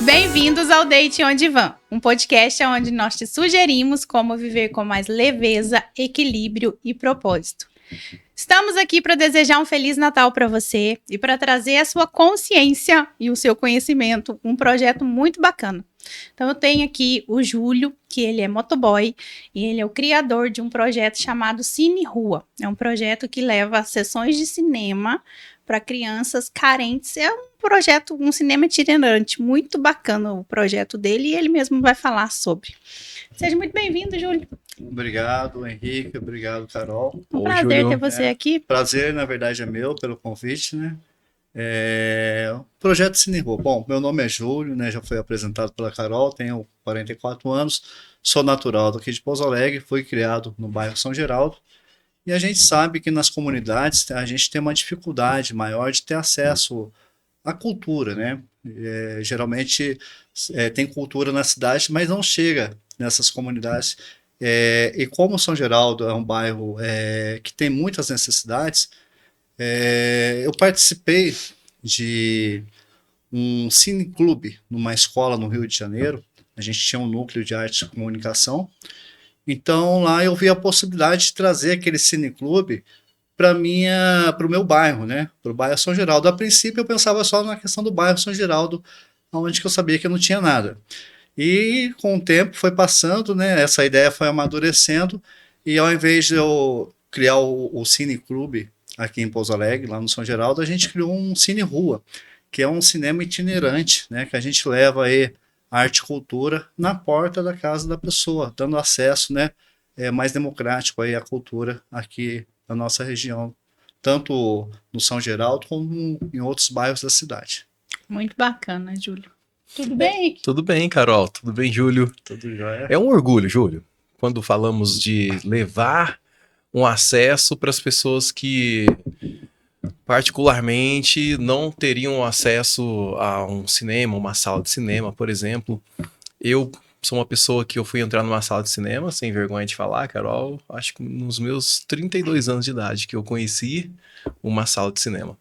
Bem-vindos ao Date Onde Vão, um podcast onde nós te sugerimos como viver com mais leveza, equilíbrio e propósito. Estamos aqui para desejar um Feliz Natal para você e para trazer a sua consciência e o seu conhecimento, um projeto muito bacana. Então eu tenho aqui o Júlio, que ele é motoboy e ele é o criador de um projeto chamado Cine Rua. É um projeto que leva sessões de cinema para crianças carentes. É um projeto, um cinema itinerante, muito bacana o projeto dele e ele mesmo vai falar sobre. Seja muito bem-vindo, Júlio. Obrigado, Henrique. Obrigado, Carol. Um prazer ter você aqui. Prazer, na verdade, é meu pelo convite, né? Projeto Cine Rua. Bom, meu nome é Júlio, né? Já foi apresentado pela Carol, tenho 44 anos, sou natural daqui de Pouso Alegre, fui criado no bairro São Geraldo. E a gente sabe que nas comunidades a gente tem uma dificuldade maior de ter acesso à cultura, né? Geralmente tem cultura na cidade, mas não chega nessas comunidades. E como São Geraldo é um bairro que tem muitas necessidades, eu participei de um cineclube numa escola no Rio de Janeiro. A gente tinha um núcleo de arte e comunicação. Então lá eu vi a possibilidade de trazer aquele cineclube para o meu bairro, né? Para o bairro São Geraldo. A princípio eu pensava só na questão do bairro São Geraldo, onde que eu sabia que não tinha nada. E com o tempo foi passando, né? Essa ideia foi amadurecendo e ao invés de eu criar o cineclube aqui em Pouso Alegre, lá no São Geraldo, a gente criou um Cine Rua, que é um cinema itinerante, né? Que a gente leva aí arte e cultura na porta da casa da pessoa, dando acesso, né, mais democrático aí à cultura aqui na nossa região, tanto no São Geraldo como em outros bairros da cidade. Muito bacana, Júlio. Tudo bem, Henrique? Tudo bem, Carol. Tudo bem, Júlio? Tudo jóia. É um orgulho, Júlio, quando falamos de levar um acesso para as pessoas que particularmente não teriam acesso a um cinema, uma sala de cinema, por exemplo. Eu sou uma pessoa que eu fui entrar numa sala de cinema, sem vergonha de falar, Carol, acho que nos meus 32 anos de idade que eu conheci uma sala de cinema.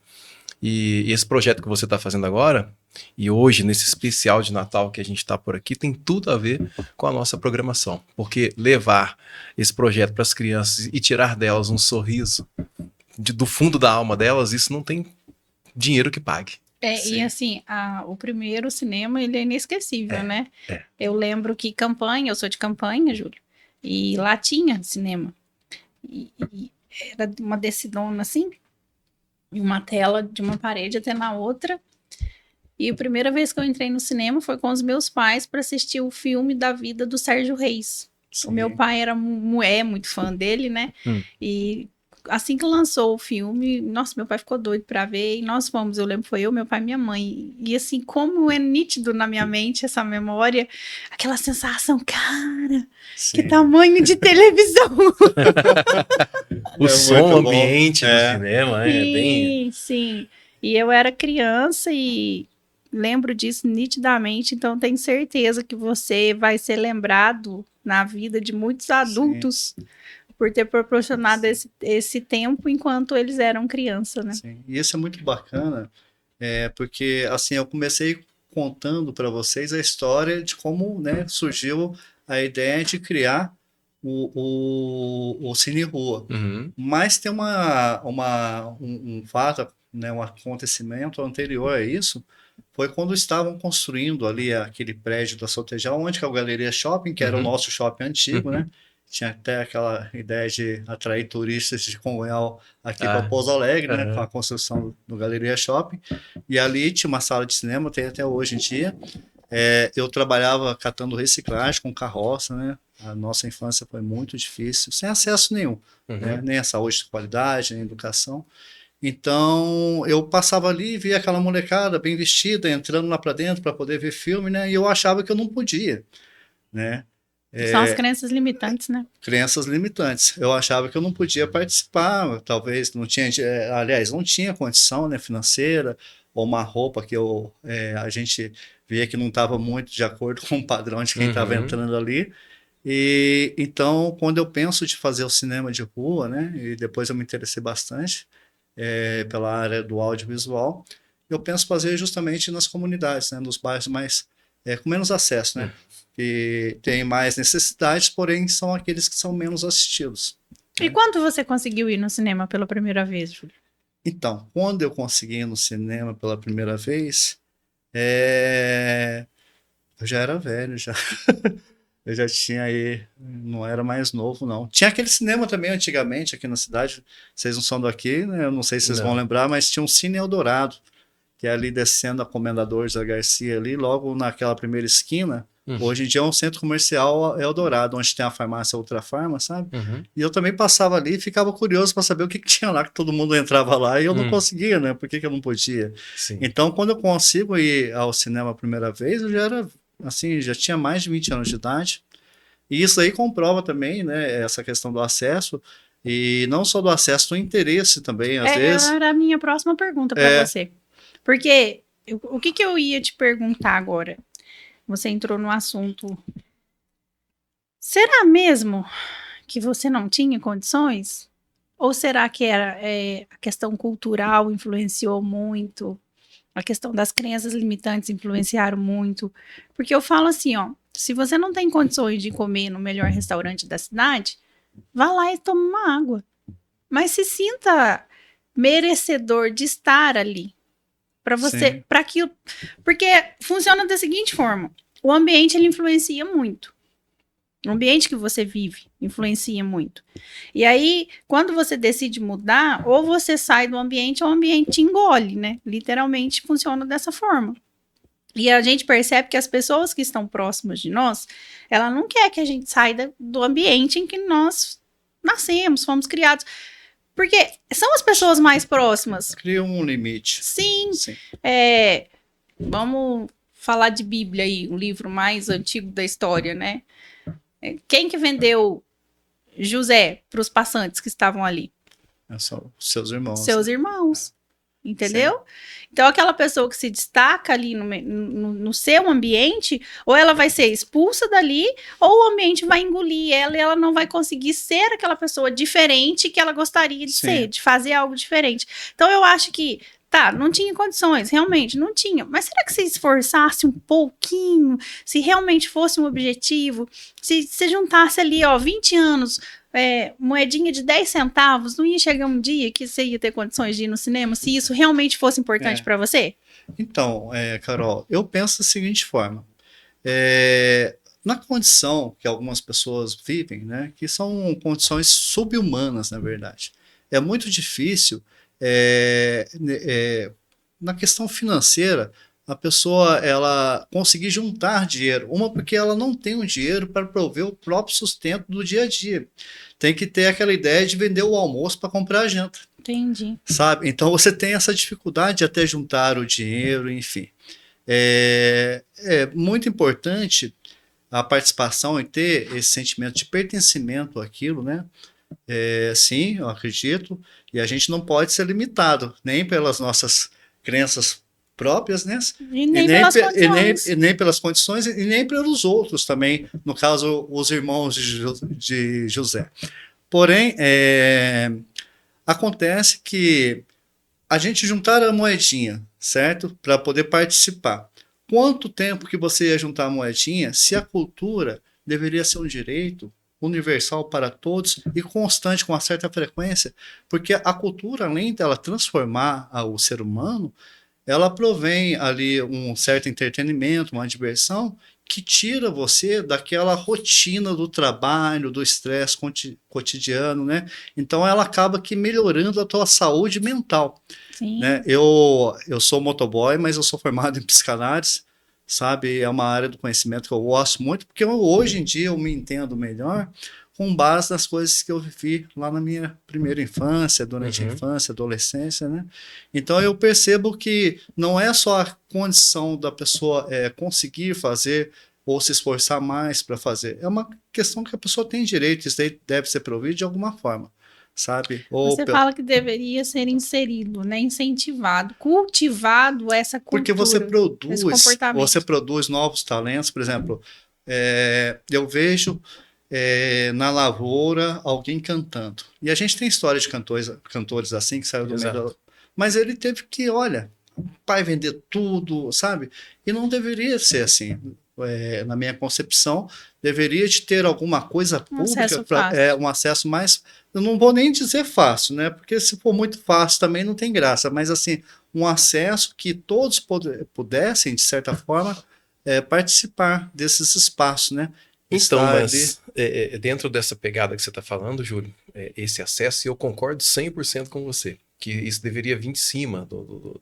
E esse projeto que você está fazendo agora, e hoje, nesse especial de Natal que a gente está por aqui, tem tudo a ver com a nossa programação. Porque levar esse projeto para as crianças e tirar delas um sorriso do fundo da alma delas, isso não tem dinheiro que pague. E assim, o primeiro cinema, ele é inesquecível, né? É. Eu lembro que eu sou de Campanha, Júlio, e lá tinha cinema. E era uma decidona assim, e uma tela de uma parede até na outra. E a primeira vez que eu entrei no cinema foi com os meus pais para assistir o filme da vida do Sérgio Reis. Sim. O meu pai é muito fã dele, né? E assim que lançou o filme, nossa, meu pai ficou doido pra ver, e nós fomos, eu lembro, foi eu, meu pai e minha mãe, e assim, como é nítido na minha mente essa memória, aquela sensação, cara, sim, que tamanho de televisão! O som, o ambiente do cinema, sim, sim, e eu era criança e lembro disso nitidamente, então tenho certeza que você vai ser lembrado na vida de muitos adultos, sim, por ter proporcionado esse tempo enquanto eles eram crianças, né? Sim. E isso é muito bacana, porque assim, eu comecei contando para vocês a história de como, né, surgiu a ideia de criar o Cine Rua. Uhum. Mas tem um fato, né, um acontecimento anterior a isso, foi quando estavam construindo ali aquele prédio da Sotejal, onde que é o Galeria Shopping, que era o nosso shopping antigo, né? Tinha até aquela ideia de atrair turistas de Congonhal aqui para Pouso Alegre, né, com a construção do Galeria Shopping. E ali tinha uma sala de cinema, tem até hoje em dia. Eu trabalhava catando reciclagem com carroça, né? A nossa infância foi muito difícil, sem acesso nenhum, né? Nem a saúde de qualidade, nem a educação. Então, eu passava ali e via aquela molecada bem vestida, entrando lá para dentro para poder ver filme, né? E eu achava que eu não podia, né? São as crenças limitantes, né? Crenças limitantes. Eu achava que eu não podia participar, talvez não tinha, aliás, não tinha condição, né, financeira, ou uma roupa que a gente via que não estava muito de acordo com o padrão de quem estava entrando ali. E então, quando eu penso de fazer o cinema de rua, né, e depois eu me interessei bastante pela área do audiovisual, eu penso fazer justamente nas comunidades, né, nos bairros mais com menos acesso, né? E tem mais necessidades, porém são aqueles que são menos assistidos. E quando você conseguiu ir no cinema pela primeira vez, Júlio? Então, quando eu consegui ir no cinema pela primeira vez, eu já era velho, já. Eu já tinha aí, não era mais novo, não. Tinha aquele cinema também antigamente aqui na cidade, vocês não são daqui, né? Eu não sei se vocês vão lembrar, mas tinha um Cine Eldorado, que é ali descendo a Comendador da Garcia ali, logo naquela primeira esquina. Hoje em dia é um centro comercial Eldorado, onde tem a farmácia Ultrafarma, sabe? E eu também passava ali e ficava curioso para saber o que tinha lá, que todo mundo entrava lá e eu não conseguia, né? Por que eu não podia? Sim. Então, quando eu consigo ir ao cinema a primeira vez, eu já era, assim, já tinha mais de 20 anos de idade. E isso aí comprova também, né, essa questão do acesso, e não só do acesso, do interesse também, às vezes. Era a minha próxima pergunta para você. Porque o que eu ia te perguntar agora? Você entrou no assunto. Será mesmo que você não tinha condições? Ou será que era a questão cultural influenciou muito? A questão das crenças limitantes influenciaram muito? Porque eu falo assim, ó, se você não tem condições de comer no melhor restaurante da cidade, vá lá e tome uma água. Mas se sinta merecedor de estar ali. Para você, para aquilo. Porque funciona da seguinte forma: o ambiente ele influencia muito. O ambiente que você vive influencia muito. E aí, quando você decide mudar, ou você sai do ambiente, ou o ambiente te engole, né? Literalmente funciona dessa forma. E a gente percebe que as pessoas que estão próximas de nós, ela não quer que a gente saia do ambiente em que nós nascemos, fomos criados. Porque são as pessoas mais próximas. Cria um limite. Sim. Vamos falar de Bíblia aí, o livro mais antigo da história, né? Quem que vendeu José para os passantes que estavam ali? São seus irmãos. Seus irmãos. Entendeu? Sim. Então, aquela pessoa que se destaca ali no seu ambiente, ou ela vai ser expulsa dali, ou o ambiente vai engolir ela e ela não vai conseguir ser aquela pessoa diferente que ela gostaria de ser, de fazer algo diferente. Então, eu acho que, não tinha condições, realmente, não tinha. Mas será que se esforçasse um pouquinho, se realmente fosse um objetivo, se juntasse ali, 20 anos... moedinha de 10 centavos, não ia chegar um dia que você ia ter condições de ir no cinema, se isso realmente fosse importante para você? Então, Carol, eu penso da seguinte forma, na condição que algumas pessoas vivem, né, que são condições subhumanas, na verdade, é muito difícil, na questão financeira, a pessoa ela conseguir juntar dinheiro. Porque ela não tem o dinheiro para prover o próprio sustento do dia a dia. Tem que ter aquela ideia de vender o almoço para comprar a janta. Entendi. Sabe? Então você tem essa dificuldade de até juntar o dinheiro, enfim. É muito importante a participação e ter esse sentimento de pertencimento àquilo, né? Sim, eu acredito. E a gente não pode ser limitado, nem pelas nossas crenças próprias, né? E nem pelas condições e nem pelos outros também, no caso, os irmãos de José. Porém, acontece que a gente juntar a moedinha, certo? Para poder participar. Quanto tempo que você ia juntar a moedinha se a cultura deveria ser um direito universal para todos e constante, com uma certa frequência? Porque a cultura, além dela transformar o ser humano, ela provém ali um certo entretenimento, uma diversão, que tira você daquela rotina do trabalho, do estresse cotidiano, né? Então ela acaba que melhorando a tua saúde mental. Sim. Né? Eu sou motoboy, mas eu sou formado em psicanálise, sabe? É uma área do conhecimento que eu gosto muito, porque hoje em dia eu me entendo melhor com base nas coisas que eu vivi lá na minha primeira infância, durante a infância, adolescência, né? Então eu percebo que não é só a condição da pessoa conseguir fazer ou se esforçar mais para fazer, é uma questão que a pessoa tem direito, isso deve ser provido de alguma forma, sabe? Você fala que deveria ser inserido, né? Incentivado, cultivado essa cultura. Porque você produz novos talentos, por exemplo, eu vejo na lavoura alguém cantando. E a gente tem história de cantores assim, que saiu do meio da... Mas ele teve que, olha, pai vender tudo, sabe? E não deveria ser assim. na minha concepção, deveria de ter alguma coisa pública, acesso fácil. Um acesso mais, eu não vou nem dizer fácil, né? Porque se for muito fácil também não tem graça, mas assim, um acesso que todos pudessem, de certa forma, participar desses espaços, né? Então, Estar mas dentro dessa pegada que você está falando, Júlio, esse acesso, eu concordo 100% com você, que isso deveria vir de cima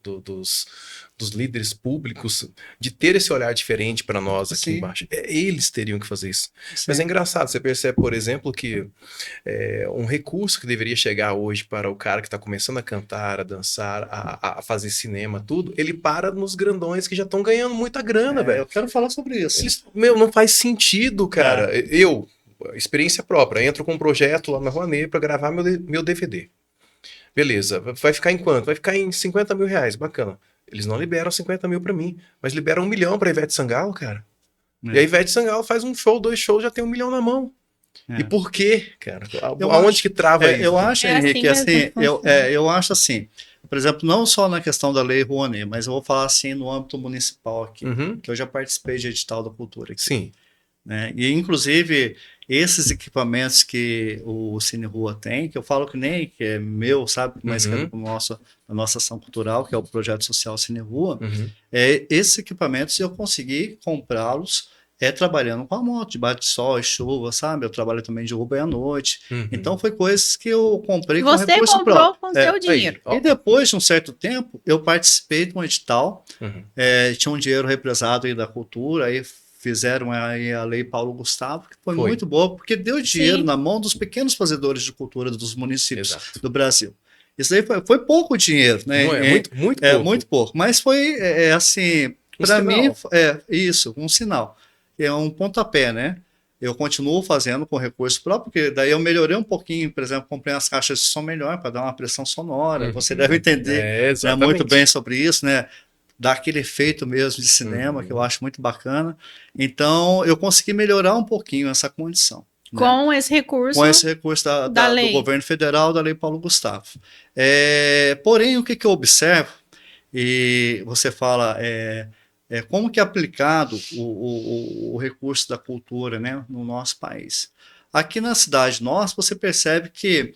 dos líderes públicos, de ter esse olhar diferente para nós aqui Sim. embaixo. Eles teriam que fazer isso. Sim. Mas é engraçado, você percebe, por exemplo, que um recurso que deveria chegar hoje para o cara que está começando a cantar, a dançar, a fazer cinema, tudo, ele para nos grandões que já estão ganhando muita grana, velho. Eu quero falar sobre isso. Não faz sentido, cara. Experiência própria, entro com um projeto lá na Rouanet para gravar meu DVD. Beleza, vai ficar em quanto? Vai ficar em 50 mil reais, bacana. Eles não liberam 50 mil para mim, mas liberam 1 milhão para Ivete Sangalo, cara. E a Ivete Sangalo faz um show, 2 shows, já tem 1 milhão na mão. E por quê, cara? Aonde que trava isso? Eu acho, Henrique, eu acho assim, por exemplo, não só na questão da Lei Rouanet, mas eu vou falar assim no âmbito municipal aqui, que eu já participei de edital da cultura aqui. Sim. Né? E, inclusive, esses equipamentos que o Cine Rua tem, que eu falo que nem que é meu, sabe? Mas que é da nossa ação cultural, que é o projeto social Cine Rua, esses equipamentos eu consegui comprá-los trabalhando com a moto, debaixo de sol e chuva, sabe? Eu trabalho também de Uber à noite. Então, foi coisas que eu comprei com recurso próprio. Você comprou com seu dinheiro. E depois de um certo tempo, eu participei de um edital, tinha um dinheiro represado aí da cultura, aí fizeram aí a Lei Paulo Gustavo, que foi muito boa, porque deu dinheiro na mão dos pequenos fazedores de cultura dos municípios do Brasil. Isso aí foi pouco dinheiro, né? Muito pouco. Muito pouco. Mas foi, assim, para mim, um sinal. É um pontapé, né? Eu continuo fazendo com recurso próprio, porque daí eu melhorei um pouquinho, por exemplo, comprei as caixas de som melhor para dar uma pressão sonora. Você deve entender muito bem sobre isso, né? Dá aquele efeito mesmo de cinema, que eu acho muito bacana. Então, eu consegui melhorar um pouquinho essa condição. Com, né? esse recurso Com esse recurso do governo federal, da Lei Paulo Gustavo. Porém, o que eu observo, e você fala, como que é aplicado o recurso da cultura, né, no nosso país. Aqui na cidade nossa, você percebe que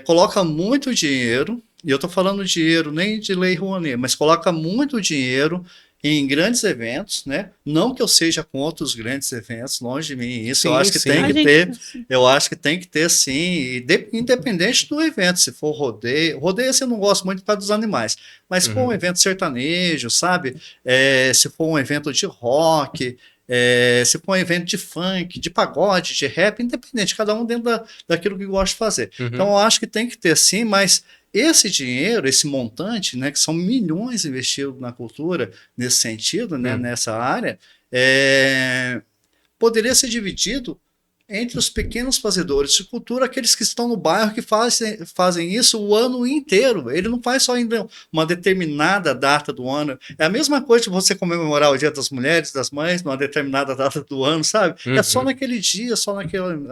coloca muito dinheiro, e eu estou falando dinheiro nem de Lei Rouanet, mas coloca muito dinheiro em grandes eventos, né? Não que eu seja contra os grandes eventos, longe de mim. Isso eu acho que tem que ter. Eu acho que tem que ter, sim, independente do evento. Se for rodeio assim, eu não gosto muito por causa dos animais, mas se for um evento sertanejo, sabe? Se for um evento de rock, se for um evento de funk, de pagode, de rap, independente, cada um dentro daquilo que gosta de fazer. Então eu acho que tem que ter, sim, mas esse dinheiro, esse montante, né, que são milhões investidos na cultura, nesse sentido, né, nessa área, poderia ser dividido entre os pequenos fazedores de cultura, aqueles que estão no bairro que fazem isso o ano inteiro. Ele não faz só em uma determinada data do ano. É a mesma coisa de você comemorar o Dia das Mulheres, das Mães, numa determinada data do ano, sabe? É só naquele dia, só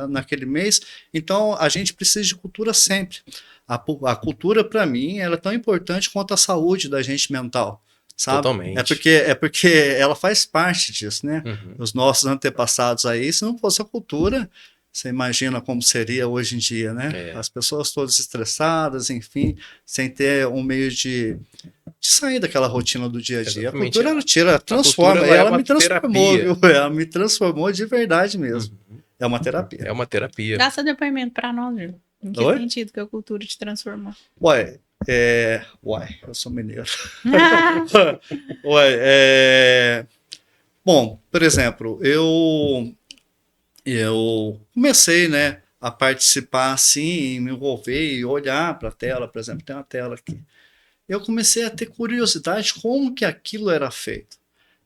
naquele mês. Então, a gente precisa de cultura sempre. A cultura, para mim, ela é tão importante quanto a saúde da gente mental, sabe? Totalmente. É porque ela faz parte disso, né? Os nossos antepassados aí, se não fosse a cultura, você imagina como seria hoje em dia, né? As pessoas todas estressadas, enfim, sem ter um meio de sair daquela rotina do dia a dia. Exatamente. A cultura, ela transforma, ela me transformou, viu? Ela me transformou de verdade mesmo. É uma terapia. É uma terapia. Dá seu depoimento para nós, viu? Em que sentido que a cultura te transformou? Eu sou mineiro. Bom, por exemplo, eu comecei, né, a participar assim, me envolver e olhar para a tela, por exemplo, tem uma tela aqui. Eu comecei a ter curiosidade como que aquilo era feito.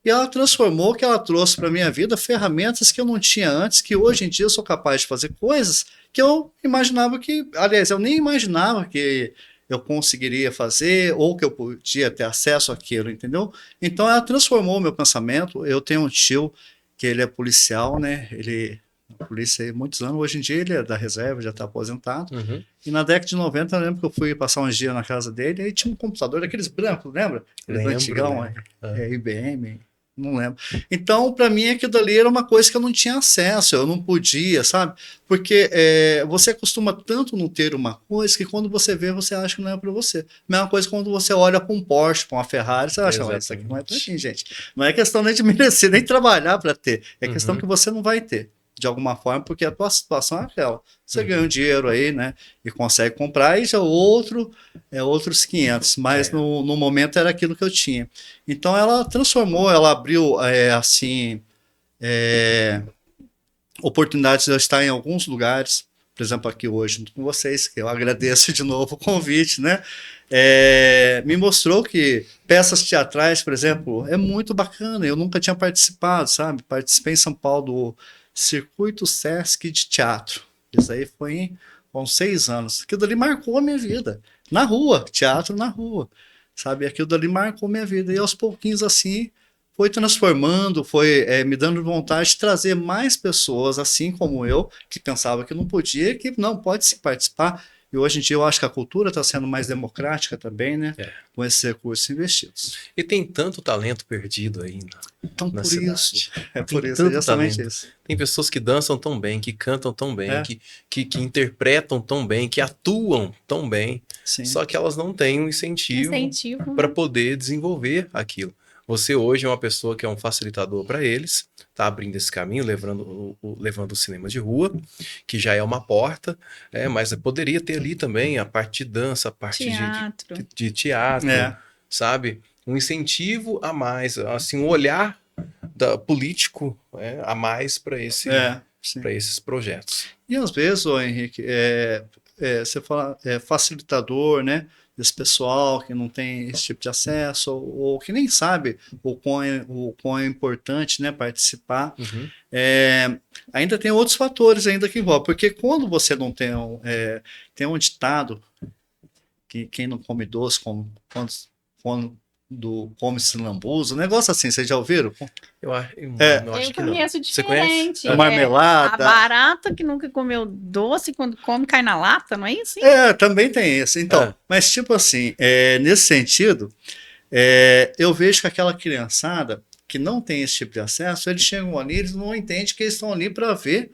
E ela transformou, que ela trouxe para a minha vida ferramentas que eu não tinha antes, que hoje em dia eu sou capaz de fazer coisas que eu imaginava que, aliás, eu nem imaginava que eu conseguiria fazer ou que eu podia ter acesso àquilo, entendeu? Então ela transformou o meu pensamento. Eu tenho um tio que ele é policial, né? Ele na polícia há muitos anos, hoje em dia ele é da reserva, já está aposentado. E na década de 90 eu lembro que eu fui passar uns dias na casa dele e tinha um computador daqueles brancos, lembra? Aqueles antigão, IBM. Não lembro. Então, para mim, aquilo ali era uma coisa que eu não tinha acesso, eu não podia, sabe? Porque você acostuma tanto não ter uma coisa que quando você vê, você acha que não é para você. Mesma coisa quando você olha para um Porsche, para uma Ferrari, você acha, isso aqui não é para mim, gente. Não é questão nem de merecer, nem trabalhar para ter. É questão que você não vai ter, de alguma forma, porque a tua situação é aquela. Você ganha um dinheiro aí, né? E consegue comprar, e já outros 500. Mas no momento era aquilo que eu tinha. Então ela transformou, ela abriu, oportunidades de eu estar em alguns lugares. Por exemplo, aqui hoje, junto com vocês, que eu agradeço de novo o convite, né? Me mostrou que peças teatrais, por exemplo, é muito bacana. Eu nunca tinha participado, sabe? Participei em São Paulo do Circuito Sesc de Teatro. Isso aí foi há uns 6 anos. Aquilo dali marcou a minha vida. Na rua, teatro na rua. Sabe? Aquilo dali marcou a minha vida. E aos pouquinhos, assim, foi transformando, foi me dando vontade de trazer mais pessoas, assim como eu, que pensava que não podia, que não, pode se participar. E hoje em dia eu acho que a cultura está sendo mais democrática também, né? Com esses recursos investidos. E tem tanto talento perdido aí então, na por cidade. Isso. Por isso, tanto justamente talento. isso. Tem pessoas que dançam tão bem, que cantam tão bem, que interpretam tão bem, que atuam tão bem. Sim. Só que elas não têm um incentivo para poder desenvolver aquilo. Você hoje é uma pessoa que é um facilitador para eles, está abrindo esse caminho, levando o cinema de rua, que já é uma porta, mas poderia ter ali também a parte de dança, a parte de teatro, sabe? Um incentivo a mais, assim, um olhar político a mais para esses projetos. E às vezes, Henrique, você fala facilitador, né? Desse pessoal que não tem esse tipo de acesso ou que nem sabe o quão é importante, né, participar. Ainda tem outros fatores ainda que envolvem, porque quando você não tem um ditado que quem não come doce quando come-se lambuza, um negócio assim, vocês já ouviram? Eu acho que não. Conheço Você diferente. A marmelada. A barata que nunca comeu doce, quando come, cai na lata, não é isso? Também tem isso. Então, mas tipo assim, nesse sentido, eu vejo que aquela criançada que não tem esse tipo de acesso, eles chegam ali, eles não entendem que eles estão ali para ver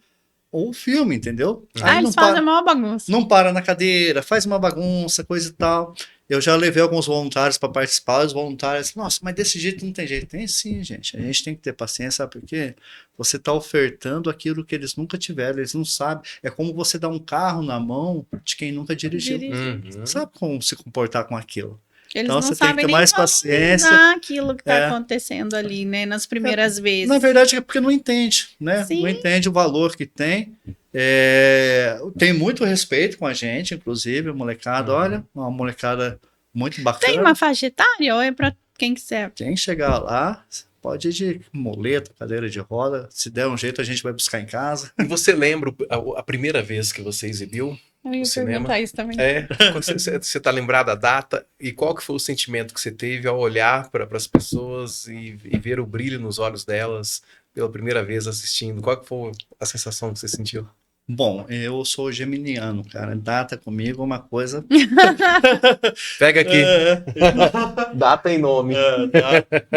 o filme, entendeu? Eles fazem a maior bagunça. Não para na cadeira, faz uma bagunça, coisa e tal. Eu já levei alguns voluntários para participar, os voluntários, nossa, mas desse jeito não tem jeito. Tem sim, gente. A gente tem que ter paciência, sabe por quê? Você está ofertando aquilo que eles nunca tiveram, eles não sabem. É como você dar um carro na mão de quem nunca dirigiu. Sabe como se comportar com aquilo. Eles então não você sabem tem que ter mais paciência. Aquilo que está acontecendo ali, né? Nas primeiras vezes. Na verdade é porque não entende, né? Sim. Não entende o valor que tem. Tem muito respeito com a gente, inclusive, a molecada, olha, uma molecada muito bacana. Tem uma faixa etária ou é para quem quiser? Quem chegar lá, pode ir de muleta, cadeira de roda, se der um jeito a gente vai buscar em casa. E você lembra a primeira vez que você exibiu? Eu ia perguntar isso também. Você está lembrado da data e qual que foi o sentimento que você teve ao olhar para as pessoas e ver o brilho nos olhos delas pela primeira vez assistindo? Qual que foi a sensação que você sentiu? Bom, eu sou geminiano, cara. Data comigo é uma coisa... Pega aqui. Data e nome.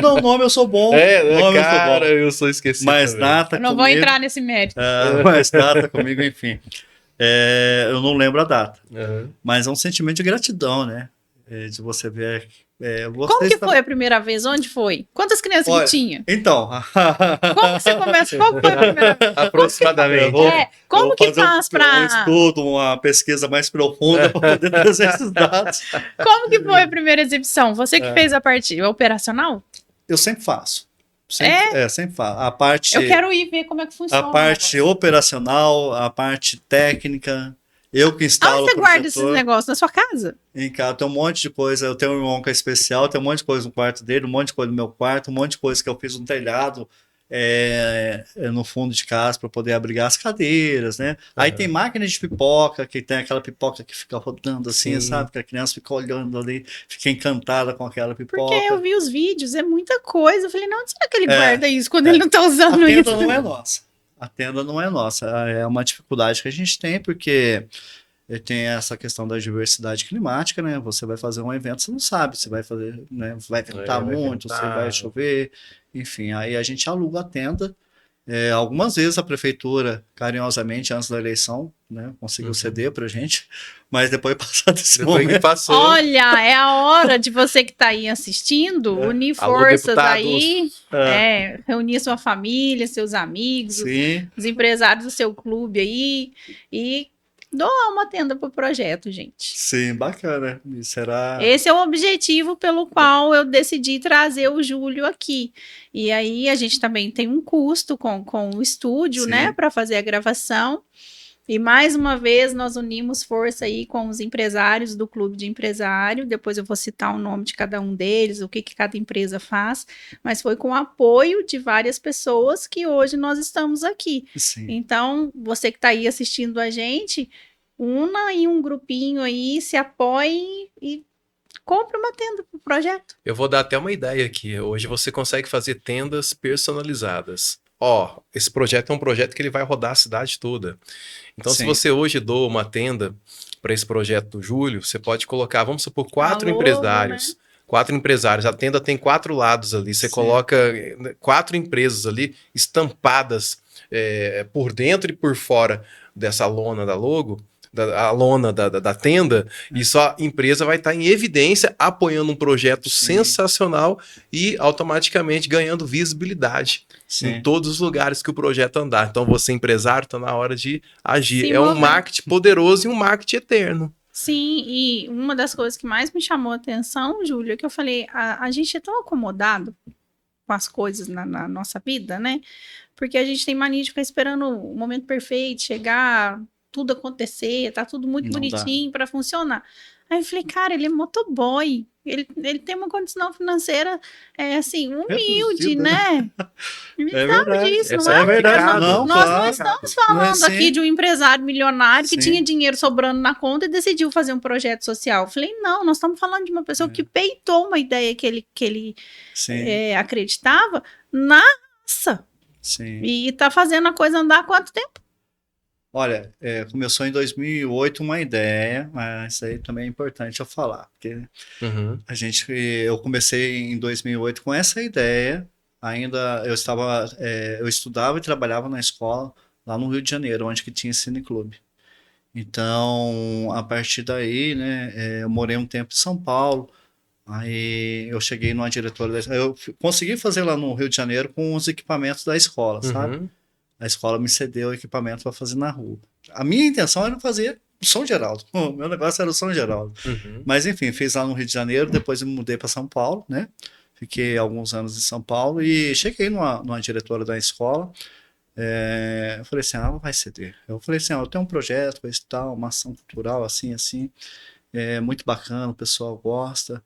Não, nome eu sou bom. Eu sou esquecido. Mas também. data eu não comigo... vou entrar nesse mérito. Mas data comigo, enfim. Eu não lembro a data. Mas é um sentimento de gratidão, né? De você ver... Como que foi a primeira vez? Onde foi? Quantas crianças que tinha? Então... Como que você começa? Qual foi a primeira vez? Aproximadamente. Como que faz para... um estudo, uma pesquisa mais profunda para poder trazer esses dados. Como que foi a primeira exibição? Você que fez a parte operacional? Eu sempre faço. Sempre faço. A parte... Eu quero ir ver como é que funciona. A parte operacional, a parte técnica... Eu que instalo. Onde você guarda esses negócios? Na sua casa? Em casa, tem um monte de coisa. Eu tenho um irmão que é especial, tem um monte de coisa no quarto dele, um monte de coisa no meu quarto, um monte de coisa que eu fiz no telhado, no fundo de casa, para poder abrigar as cadeiras, né? Aí tem máquina de pipoca, que tem aquela pipoca que fica rodando assim, sabe? Que a criança fica olhando ali, fica encantada com aquela pipoca. Porque eu vi os vídeos, é muita coisa. Eu falei, não, onde será que ele guarda isso quando ele não tá usando isso? A tenda não é nossa. A tenda não é nossa. É uma dificuldade que a gente tem, porque tem essa questão da diversidade climática, né? Você vai fazer um evento, você não sabe se vai fazer, né? Vai ventar vai muito, se ventar. vai chover, enfim. Aí a gente aluga a tenda. Algumas vezes a prefeitura, carinhosamente, antes da eleição, né, conseguiu ceder para a gente, mas depois passado esse Depois que momento, passou. Olha, é a hora de você que está aí assistindo, unir Alô, forças deputados. aí, reunir sua família, seus amigos, sim, os empresários do seu clube aí e doar uma tenda para o projeto, gente. sim, bacana. Isso era. Esse é o objetivo pelo qual eu decidi trazer o Júlio aqui. E aí a gente também tem um custo com o estúdio, Sim. né, para fazer a gravação. E mais uma vez nós unimos força aí com os empresários do Clube de Empresário. Depois eu vou citar o nome de cada um deles, o que cada empresa faz. Mas foi com o apoio de várias pessoas que hoje nós estamos aqui. Sim. Então, você que está aí assistindo a gente, una em um grupinho aí, se apoie e compre uma tenda para o projeto. Eu vou dar até uma ideia aqui. Hoje você consegue fazer tendas personalizadas. Ó, esse projeto é um projeto que ele vai rodar a cidade toda. Então, se Sim. você hoje doa uma tenda para esse projeto do Júlio, você pode colocar, vamos supor, 4 logo, empresários. né? 4 empresários. A tenda tem 4 lados ali. Você Sim. coloca 4 empresas ali estampadas por dentro e por fora dessa lona da logo. A lona da tenda, e sua empresa vai estar em evidência apoiando um projeto sensacional e automaticamente ganhando visibilidade em todos os lugares que o projeto andar. Então você, empresário, está na hora de agir. Sim, é um marketing poderoso e um marketing eterno. Sim, e uma das coisas que mais me chamou a atenção, Júlia, é que eu falei, a gente é tão acomodado com as coisas na nossa vida, né? Porque a gente tem mania de ficar esperando o momento perfeito, chegar, tudo acontecer, tá tudo muito bonitinho para funcionar. Aí eu falei, cara, ele é motoboy, ele tem uma condição financeira, assim, humilde, né? Ele sabe verdade. disso, não É verdade. Nós Não, não claro. estamos falando aqui de um empresário milionário que Sim. tinha dinheiro sobrando na conta e decidiu fazer um projeto social. Eu falei, não, nós estamos falando de uma pessoa que peitou uma ideia que ele acreditava na raça. Sim. E tá fazendo a coisa andar há quanto tempo? Olha, começou em 2008 uma ideia, mas isso aí também é importante eu falar, porque eu comecei em 2008 com essa ideia. Ainda eu estudava e trabalhava na escola lá no Rio de Janeiro, onde que tinha cineclube. Então, a partir daí, né, eu morei um tempo em São Paulo. Aí eu cheguei numa diretora eu consegui fazer lá no Rio de Janeiro com os equipamentos da escola, sabe? A escola me cedeu o equipamento para fazer na rua. A minha intenção era fazer o São Geraldo. O meu negócio era o São Geraldo. Mas enfim, fiz lá no Rio de Janeiro, depois eu me mudei para São Paulo, né? Fiquei alguns anos em São Paulo e cheguei numa diretora da escola. Eu falei assim, vai ceder. Eu falei assim, eu tenho um projeto, esse tal, uma ação cultural assim, muito bacana, o pessoal gosta.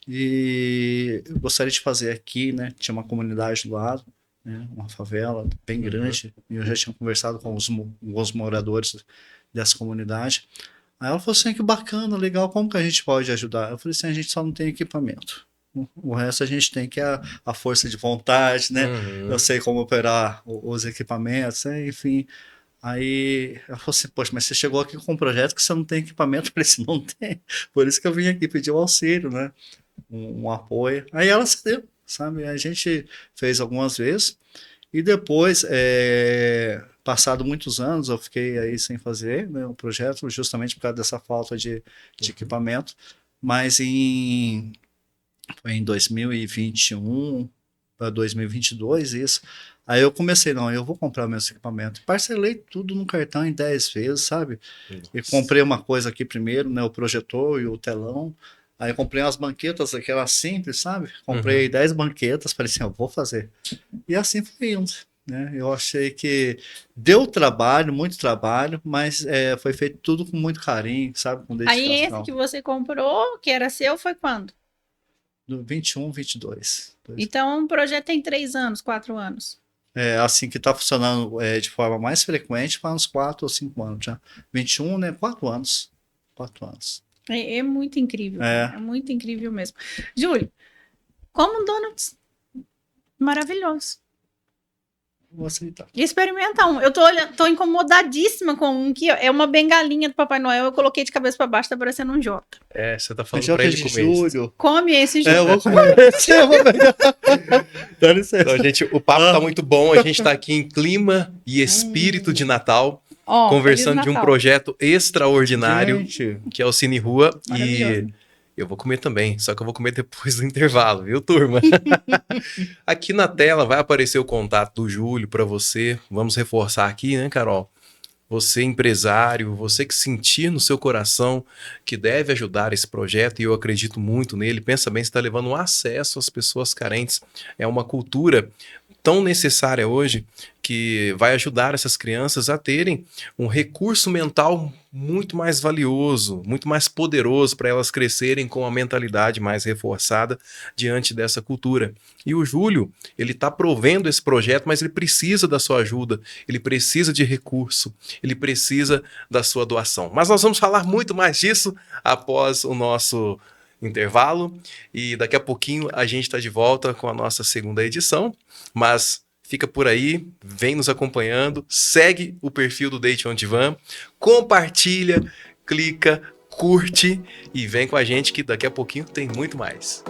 E eu gostaria de fazer aqui, né? Tinha uma comunidade do lado, né, uma favela bem grande, e eu já tinha conversado com os moradores dessa comunidade. Aí ela falou assim, que bacana, legal, como que a gente pode ajudar? Eu falei assim, a gente só não tem equipamento. O resto a gente tem, que é a força de vontade, né? Eu sei como operar os equipamentos, né? Enfim. Aí ela falou assim, poxa, mas você chegou aqui com um projeto que você não tem equipamento. Eu falei assim, não tem. Por isso que eu vim aqui pedir o auxílio, né? Um apoio. Aí ela cedeu, sabe? A gente fez algumas vezes e depois, passado muitos anos, eu fiquei aí sem fazer, né, o projeto, justamente por causa dessa falta de equipamento. Mas foi em 2021 para 2022 isso. Aí eu comecei, eu vou comprar meus equipamentos. Parcelei tudo no cartão em 10 vezes, sabe? E comprei uma coisa aqui primeiro, né, o projetor e o telão. Aí comprei umas banquetas, aquelas simples, sabe? Comprei 10 banquetas, falei assim, eu vou fazer. E assim foi indo, né? Eu achei que deu trabalho, muito trabalho, mas foi feito tudo com muito carinho, sabe? Com dedicação. Aí esse que você comprou, que era seu, foi quando? No 21, 22. Então o projeto tem 3 anos, 4 anos. Assim que está funcionando de forma mais frequente para uns 4 ou 5 anos já. 21, né? 4 anos. 4 anos. É muito incrível, é muito incrível mesmo. Júlio, como um donuts maravilhoso. vou aceitar. E experimenta um. Eu tô incomodadíssima com um que é uma bengalinha do Papai Noel. Eu coloquei de cabeça pra baixo, tá parecendo um Jota. Você tá falando Já pra que é ele de comer isso. julho. Come esse Eu Jota. vou comer esse, eu vou pegar. Dá licença. Então, gente, o papo tá muito bom. A gente tá aqui em clima e espírito de Natal, Ó, conversando Feliz de um Natal. projeto extraordinário, Gente, que é o Cine Rua. E Maravilhoso. eu vou comer também, só que eu vou comer depois do intervalo, viu, turma? Aqui na tela vai aparecer o contato do Júlio para você. Vamos reforçar aqui, né, Carol? Você empresário, você que sentir no seu coração que deve ajudar esse projeto, e eu acredito muito nele, pensa bem, você está levando um acesso às pessoas carentes. É uma cultura tão necessária hoje que vai ajudar essas crianças a terem um recurso mental muito mais valioso, muito mais poderoso para elas crescerem com a mentalidade mais reforçada diante dessa cultura. E o Júlio, ele está provendo esse projeto, mas ele precisa da sua ajuda, ele precisa de recurso, ele precisa da sua doação. Mas nós vamos falar muito mais disso após o nosso intervalo, e daqui a pouquinho a gente está de volta com a nossa segunda edição, mas fica por aí, vem nos acompanhando, segue o perfil do Date on Divan, compartilha, clica, curte e vem com a gente que daqui a pouquinho tem muito mais.